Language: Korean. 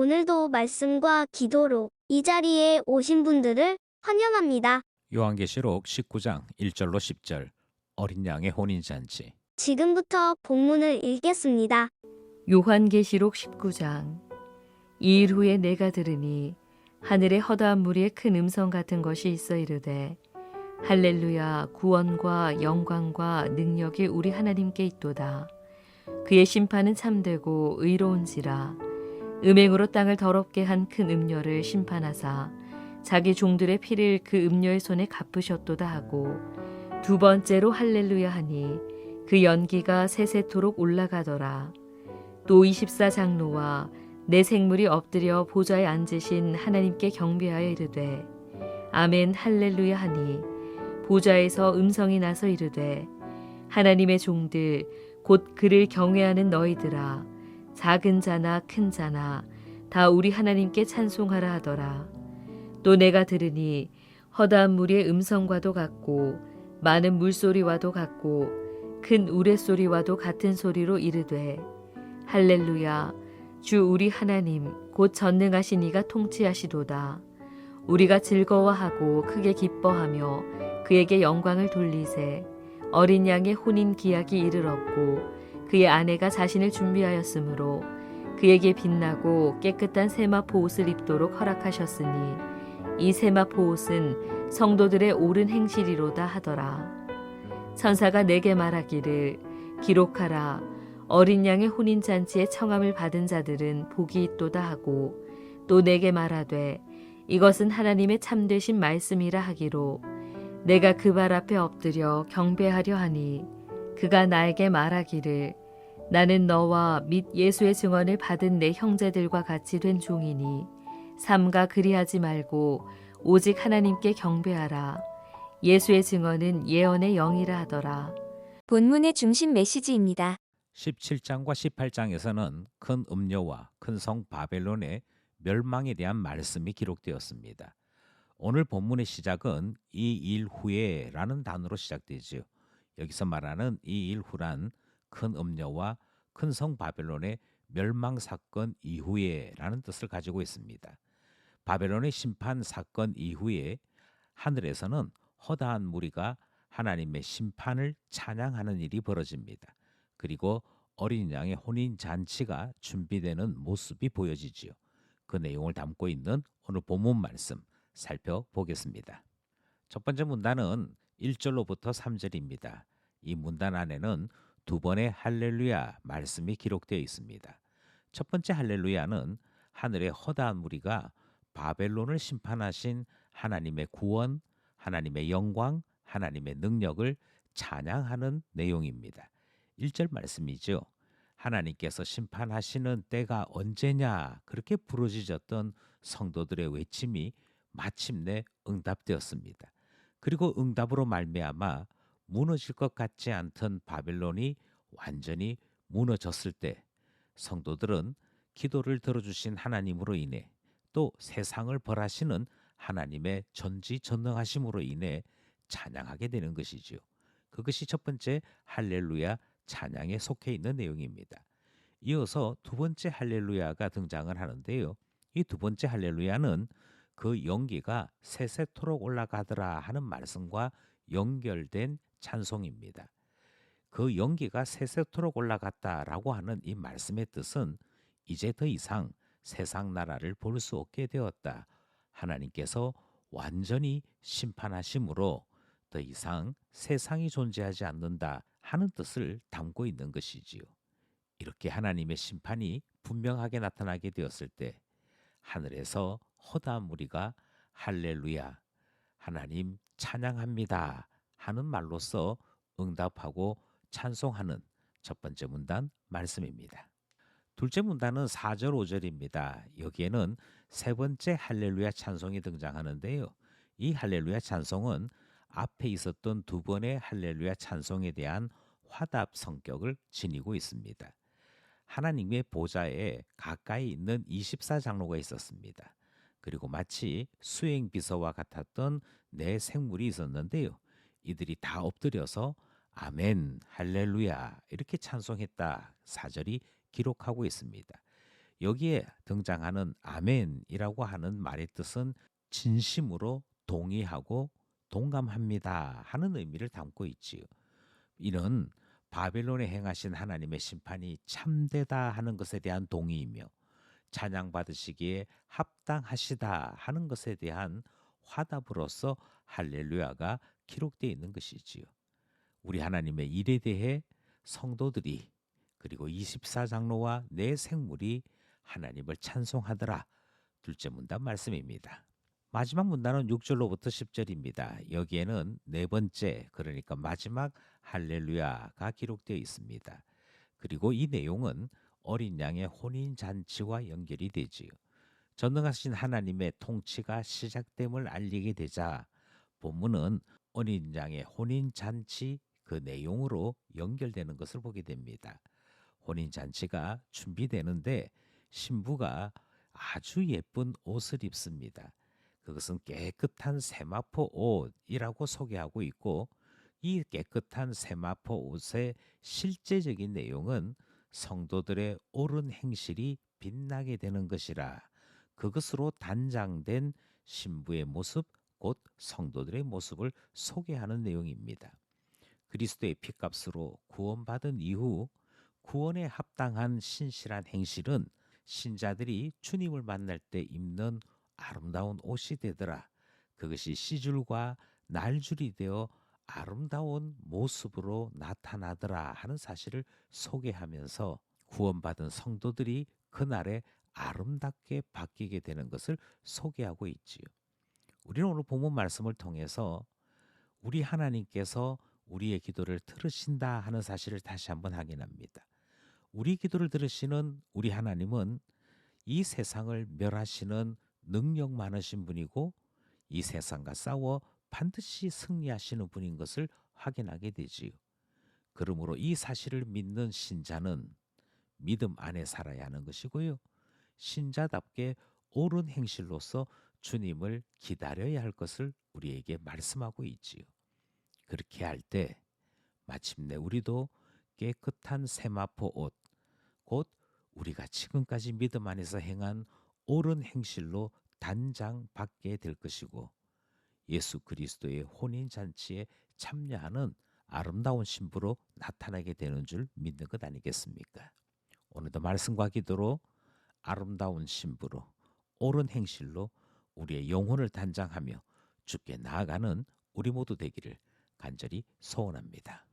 오늘도 말씀과 기도로 이 자리에 오신 분들을 환영합니다. 요한계시록 19장 1절로 10절 어린 양의 혼인잔치. 지금부터 본문을 읽겠습니다. 요한계시록 19장. 이 일 후에 내가 들으니 하늘에 허다한 무리의 큰 음성 같은 것이 있어 이르되 할렐루야, 구원과 영광과 능력이 우리 하나님께 있도다. 그의 심판은 참되고 의로운지라. 음행으로 땅을 더럽게 한 큰 음녀를 심판하사 자기 종들의 피를 그 음녀의 손에 갚으셨도다 하고, 두 번째로 할렐루야 하니 그 연기가 세세토록 올라가더라. 또 24장로와 네 생물이 엎드려 보좌에 앉으신 하나님께 경배하여 이르되 아멘 할렐루야 하니, 보좌에서 음성이 나서 이르되 하나님의 종들 곧 그를 경외하는 너희들아, 작은 자나 큰 자나 다 우리 하나님께 찬송하라 하더라. 또 내가 들으니 허다한 무리의 음성과도 같고 많은 물소리와도 같고 큰 우레소리와도 같은 소리로 이르되 할렐루야, 주 우리 하나님 곧 전능하신 이가 통치하시도다. 우리가 즐거워하고 크게 기뻐하며 그에게 영광을 돌리세. 어린 양의 혼인 기약이 이르렀고 그의 아내가 자신을 준비하였으므로 그에게 빛나고 깨끗한 세마포 옷을 입도록 허락하셨으니 이 세마포 옷은 성도들의 옳은 행실이로다 하더라. 천사가 내게 말하기를 기록하라. 어린 양의 혼인잔치에 청함을 받은 자들은 복이 있도다 하고, 또 내게 말하되 이것은 하나님의 참되신 말씀이라 하기로, 내가 그 발 앞에 엎드려 경배하려 하니 그가 나에게 말하기를 나는 너와 및 예수의 증언을 받은 내 형제들과 같이 된 종이니 삼가 그리하지 말고 오직 하나님께 경배하라. 예수의 증언은 예언의 영이라 하더라. 본문의 중심 메시지입니다. 17장과 18장에서는 큰 음녀와 큰 성 바벨론의 멸망에 대한 말씀이 기록되었습니다. 오늘 본문의 시작은 이 일 후에라는 단어로 시작되지요. 여기서 말하는 이 일 후란 큰 음녀와 큰 성 바벨론의 멸망 사건 이후에라는 뜻을 가지고 있습니다. 바벨론의 심판 사건 이후에 하늘에서는 허다한 무리가 하나님의 심판을 찬양하는 일이 벌어집니다. 그리고 어린 양의 혼인 잔치가 준비되는 모습이 보여지지요. 그 내용을 담고 있는 오늘 본문 말씀 살펴보겠습니다. 첫 번째 문단은 1절로부터 3절입니다. 이 문단 안에는 두 번의 할렐루야 말씀이 기록되어 있습니다. 첫 번째 할렐루야는 하늘의 허다한 무리가 바벨론을 심판하신 하나님의 구원, 하나님의 영광, 하나님의 능력을 찬양하는 내용입니다. 1절 말씀이죠. 하나님께서 심판하시는 때가 언제냐 그렇게 부르짖었던 성도들의 외침이 마침내 응답되었습니다. 그리고 응답으로 말미암아 무너질 것 같지 않던 바벨론이 완전히 무너졌을 때 성도들은 기도를 들어주신 하나님으로 인해 또 세상을 벌하시는 하나님의 전지전능하심으로 인해 찬양하게 되는 것이지요. 그것이 첫 번째 할렐루야 찬양에 속해 있는 내용입니다. 이어서 두 번째 할렐루야가 등장을 하는데요. 이 두 번째 할렐루야는 그 연기가 세세토록 올라가더라 하는 말씀과 연결된 찬송입니다. 그 연기가 세세토록 올라갔다라고 하는 이 말씀의 뜻은 이제 더 이상 세상 나라를 볼 수 없게 되었다. 하나님께서 완전히 심판하심으로 더 이상 세상이 존재하지 않는다 하는 뜻을 담고 있는 것이지요. 이렇게 하나님의 심판이 분명하게 나타나게 되었을 때 하늘에서 허다한 무리가 할렐루야, 하나님 찬양합니다 하는 말로써 응답하고 찬송하는 첫 번째 문단 말씀입니다. 둘째 문단은 4절 5절입니다. 여기에는 세 번째 할렐루야 찬송이 등장하는데요. 이 할렐루야 찬송은 앞에 있었던 두 번의 할렐루야 찬송에 대한 화답 성격을 지니고 있습니다. 하나님의 보좌에 가까이 있는 24장로가 있었습니다. 그리고 마치 수행 비서와 같았던 네 생물이 있었는데요. 이들이 다 엎드려서 아멘, 할렐루야 이렇게 찬송했다. 4절이 기록하고 있습니다. 여기에 등장하는 아멘이라고 하는 말의 뜻은 진심으로 동의하고 동감합니다 하는 의미를 담고 있지요. 이는 바벨론에 행하신 하나님의 심판이 참되다 하는 것에 대한 동의이며 찬양받으시기에 합당하시다 하는 것에 대한 화답으로서 할렐루야가 기록되어 있는 것이지요. 우리 하나님의 일에 대해 성도들이 그리고 24장로와 내 생물이 하나님을 찬송하더라. 둘째 문단 말씀입니다. 마지막 문단은 6절로부터 10절입니다. 여기에는 네 번째, 그러니까 마지막 할렐루야가 기록되어 있습니다. 그리고 이 내용은 어린 양의 혼인 잔치와 연결이 되지요. 전능하신 하나님의 통치가 시작됨을 알리게 되자 본문은 어린 양의 혼인 잔치 그 내용으로 연결되는 것을 보게 됩니다. 혼인 잔치가 준비되는데 신부가 아주 예쁜 옷을 입습니다. 그것은 깨끗한 세마포 옷이라고 소개하고 있고 이 깨끗한 세마포 옷의 실제적인 내용은 성도들의 옳은 행실이 빛나게 되는 것이라 그것으로 단장된 신부의 모습 곧 성도들의 모습을 소개하는 내용입니다. 그리스도의 피값으로 구원받은 이후 구원에 합당한 신실한 행실은 신자들이 주님을 만날 때 입는 아름다운 옷이 되더라. 그것이 시줄과 날줄이 되어 아름다운 모습으로 나타나더라 하는 사실을 소개하면서 구원받은 성도들이 그날에 아름답게 바뀌게 되는 것을 소개하고 있지요. 우리는 오늘 본문 말씀을 통해서 우리 하나님께서 우리의 기도를 들으신다 하는 사실을 다시 한번 확인합니다. 우리 기도를 들으시는 우리 하나님은 이 세상을 멸하시는 능력 많으신 분이고 이 세상과 싸워 반드시 승리하시는 분인 것을 확인하게 되지요. 그러므로 이 사실을 믿는 신자는 믿음 안에 살아야 하는 것이고요. 신자답게 옳은 행실로서 주님을 기다려야 할 것을 우리에게 말씀하고 있지요. 그렇게 할 때 마침내 우리도 깨끗한 세마포 옷, 곧 우리가 지금까지 믿음 안에서 행한 옳은 행실로 단장받게 될 것이고 예수 그리스도의 혼인잔치에 참여하는 아름다운 신부로 나타나게 되는 줄 믿는 것 아니겠습니까? 오늘도 말씀과 기도로 아름다운 신부로 옳은 행실로 우리의 영혼을 단장하며 주께 나아가는 우리 모두 되기를 간절히 소원합니다.